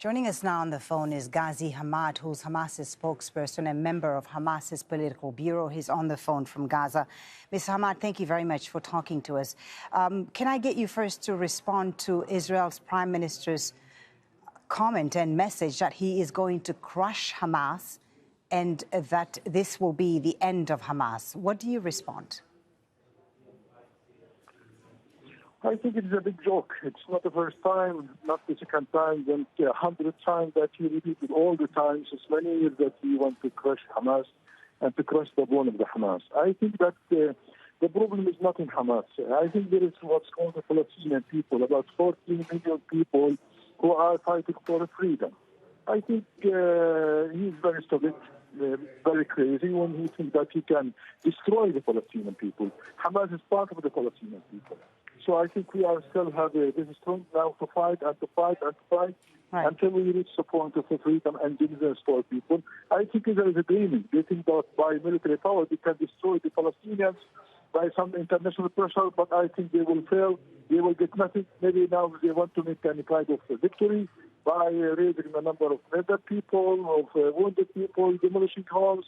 Joining us now on the phone is Ghazi Hamad, who's Hamas's spokesperson and member of Hamas's political bureau. He's on the phone from Gaza. Mr. Hamad, thank you very much for talking to us. Can I get you first to respond to Israel's Prime Minister's comment and message that he is going to crush Hamas and that this will be the end of Hamas? What do you respond? I think it's a big joke. It's not the first time, not the second time, and 100 times that he repeated all the time, since many years, that he wants to crush Hamas and to crush the bone of the Hamas. I think that the problem is not in Hamas. I think there is what's called the Palestinian people, about 14 million people who are fighting for freedom. I think he's very stupid, very crazy when he thinks that he can destroy the Palestinian people. Hamas is part of the Palestinian people. So I think we are still have this strength now to fight and to fight and to fight until we reach the point of freedom and dividends for people. I think Israel is dreaming. They think that by military power they can destroy the Palestinians by some international pressure, but I think they will fail. They will get nothing. Maybe now they want to make any kind of victory by raising the number of murdered people, of wounded people, demolishing homes,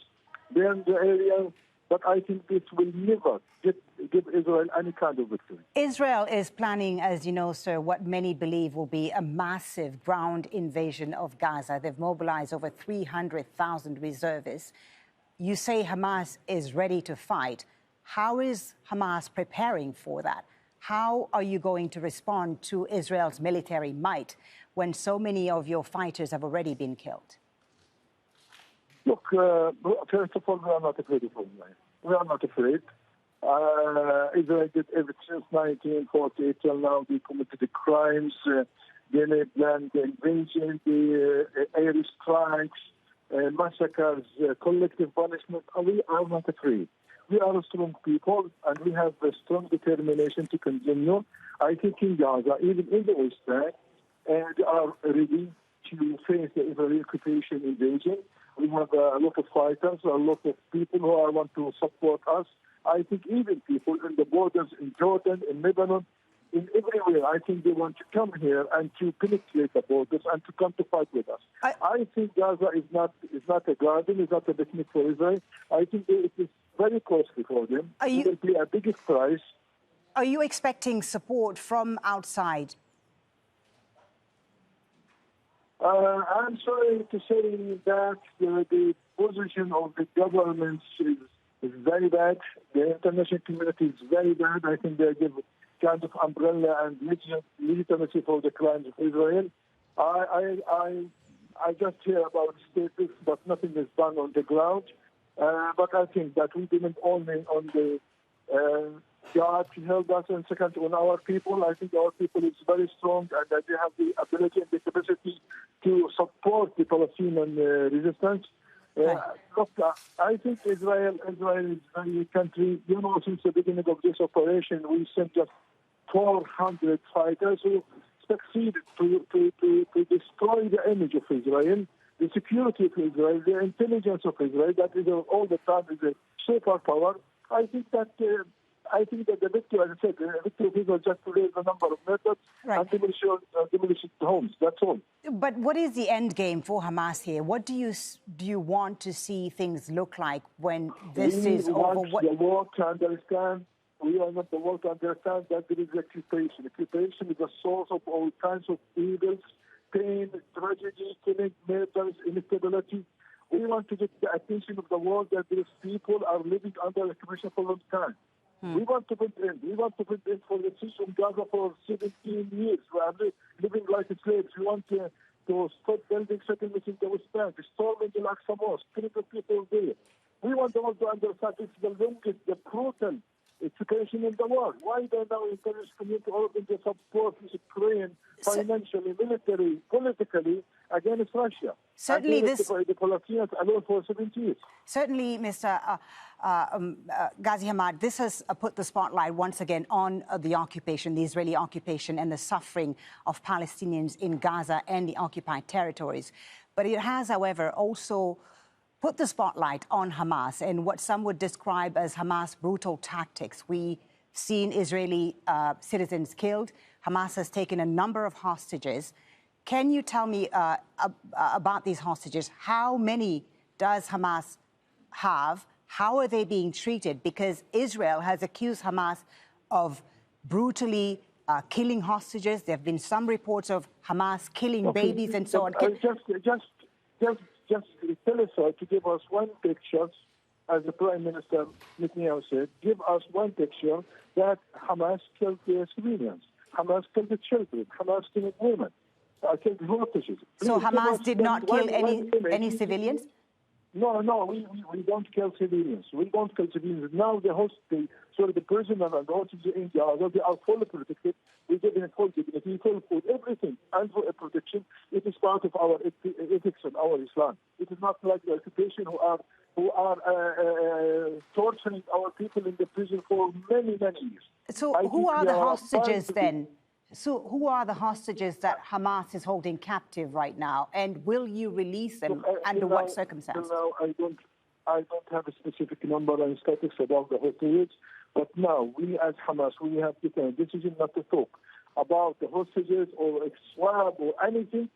burn the area. But I think this will never give Israel any kind of victory. Israel is planning, as you know, sir, what many believe will be a massive ground invasion of Gaza. They've mobilized over 300,000 reservists. You say Hamas is ready to fight. How is Hamas preparing for that? How are you going to respond to Israel's military might when so many of your fighters have already been killed? Look, first of all, we are not afraid of Israel. We are not afraid. Israel did everything since 1948 till now. They committed the crimes. They planned the invasion, the air strikes, massacres, collective punishment. We are not afraid. We are a strong people, and we have a strong determination to continue. I think in Gaza, even in the West Bank, they are ready to face the Israeli occupation invasion. We have a lot of fighters, a lot of people who want to support us. I think even people in the borders in Jordan, in Lebanon, in everywhere, I think they want to come here and to penetrate the borders and to come to fight with us. I think Gaza is not a garden, is not a picnic for Israel. I think it is very costly for them. It will be a biggest price. Are you expecting support from outside? I'm sorry to say that the position of the government is very bad. The international community is very bad. I think they give kind of umbrella and legitimacy for the crimes of Israel. I just hear about statistics, but nothing is done on the ground. But I think that we depend only on the God help us, and second, on our people. I think our people is very strong and that they have the ability and the capacity to support the Palestinian resistance. Look, I think Israel is a very country. You know, since the beginning of this operation, we sent just 400 fighters who succeeded to destroy the image of Israel, the security of Israel, the intelligence of Israel. That is all the time is a superpower. I think that the victory, as I said, the victory of Israel just to raise the number of methods and demolish homes. That's all. But what is the end game for Hamas here? What do you want to see things look like when this is over? We want the world to understand. We want the world to understand that there is occupation. Occupation is a source of all kinds of evils, pain, tragedy, killing, murders, instability. We want to get the attention of the world that these people are living under occupation for a long time. We want to put in. We want to put in for the siege of Gaza for 17 years. We are living like slaves. We want to stop building settlements in the West Bank, storming the Al-Aqsa Mosque, killing the people there. We want the world to understand it's the longest, the brutal occupation in the world. Why don't now encourage community all of them to support Ukraine financially, military, politically against Russia? Certainly, the Palestinians alone for 70 years. Certainly, Mr. Ghazi Hamad, this has put the spotlight once again on the occupation, the Israeli occupation, and the suffering of Palestinians in Gaza and the occupied territories. But it has, however, also put the spotlight on Hamas and what some would describe as Hamas brutal tactics. We've seen Israeli citizens killed. Hamas has taken a number of hostages. Can you tell me about these hostages? How many does Hamas have? How are they being treated? Because Israel has accused Hamas of brutally killing hostages. There have been some reports of Hamas killing babies and so on. Just tell us to give us one picture, as the Prime Minister Netanyahu said, give us one picture that Hamas killed the civilians, Hamas killed the children, Hamas killed women, killed hostages. So Hamas did not kill any civilians? No, we don't kill civilians. We don't kill civilians. Now the prisoner and the hostages in Gaza, they are fully protected. We give them full dignity, full food, everything, and for protection. It is part of our ethics and our Islam. It is not like the occupation who are torturing our people in the prison for many years. So who are the hostages then? So who are the hostages that Hamas is holding captive right now, and will you release them? Under what circumstances? Now, I don't have a specific number and statistics about the hostages, but now we as Hamas, we have taken a decision not to talk about the hostages or a swab or anything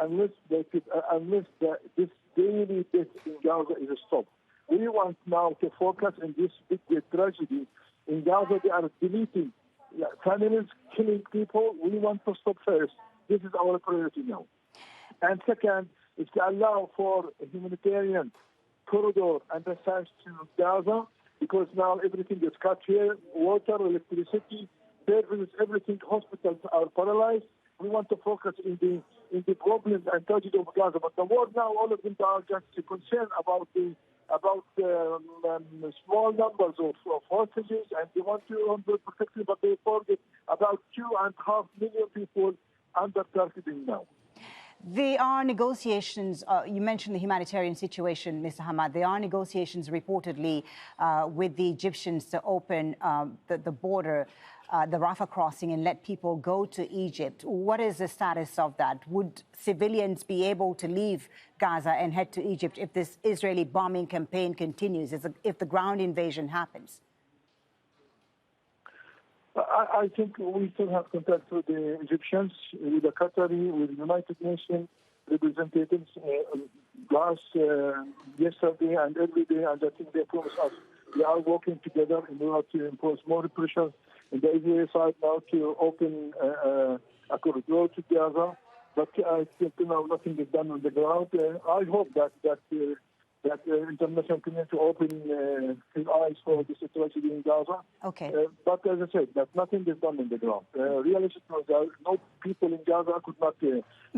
unless this daily death in Gaza is stopped. We want now to focus on this big tragedy in Gaza. They are deleting families, killing people. We want to stop first. This is our priority now. And second is to allow for a humanitarian corridor and passage to Gaza, because now everything is cut here, water, electricity, services, everything. Hospitals are paralyzed. We want to focus in the problems and tragedy of Gaza. But the world now, all of them are just concerned about small numbers of hostages, and they want to protect them, but they forget about 2.5 million people under targeting now. There are negotiations. You mentioned the humanitarian situation, Mr. Hamad. There are negotiations reportedly with the Egyptians to open the border, the Rafah crossing, and let people go to Egypt. What is the status of that? Would civilians be able to leave Gaza and head to Egypt if this Israeli bombing campaign continues, if the ground invasion happens? I think we still have contact with the Egyptians, with the Qatari, with the United Nations representatives yesterday and every day, and I think they promised us they are working together in order to impose more pressure in the Israeli side now to open a corridor to Gaza. But I think nothing is done on the ground. I hope that international community open his eyes for the situation in Gaza. Okay. But as I said, that nothing is done on the ground. Realistically, no people in Gaza could not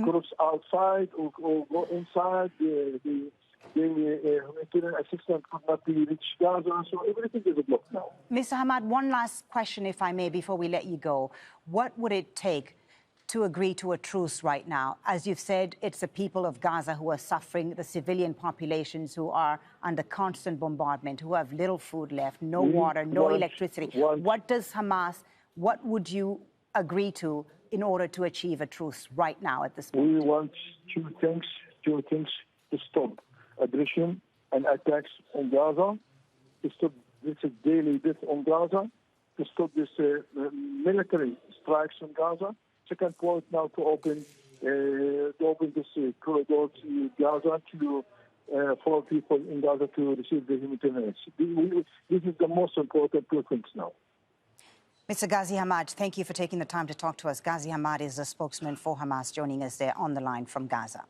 cross outside or go inside. The humanitarian assistance could not be reached Gaza, so everything is blocked now. Mr. Hamad, one last question, if I may, before we let you go. What would it take to agree to a truce right now? As you've said, it's the people of Gaza who are suffering, the civilian populations who are under constant bombardment, who have little food left, no water, no electricity. What would you agree to in order to achieve a truce right now at this point? We want two things to stop aggression and attacks on Gaza, to stop this daily death on Gaza, to stop this military strikes on Gaza. Second point now to open this corridor to Gaza for people in Gaza to receive the humanitarian aid. This is the most important two things now. Mr. Ghazi Hamad, thank you for taking the time to talk to us. Ghazi Hamad is the spokesman for Hamas, joining us there on the line from Gaza.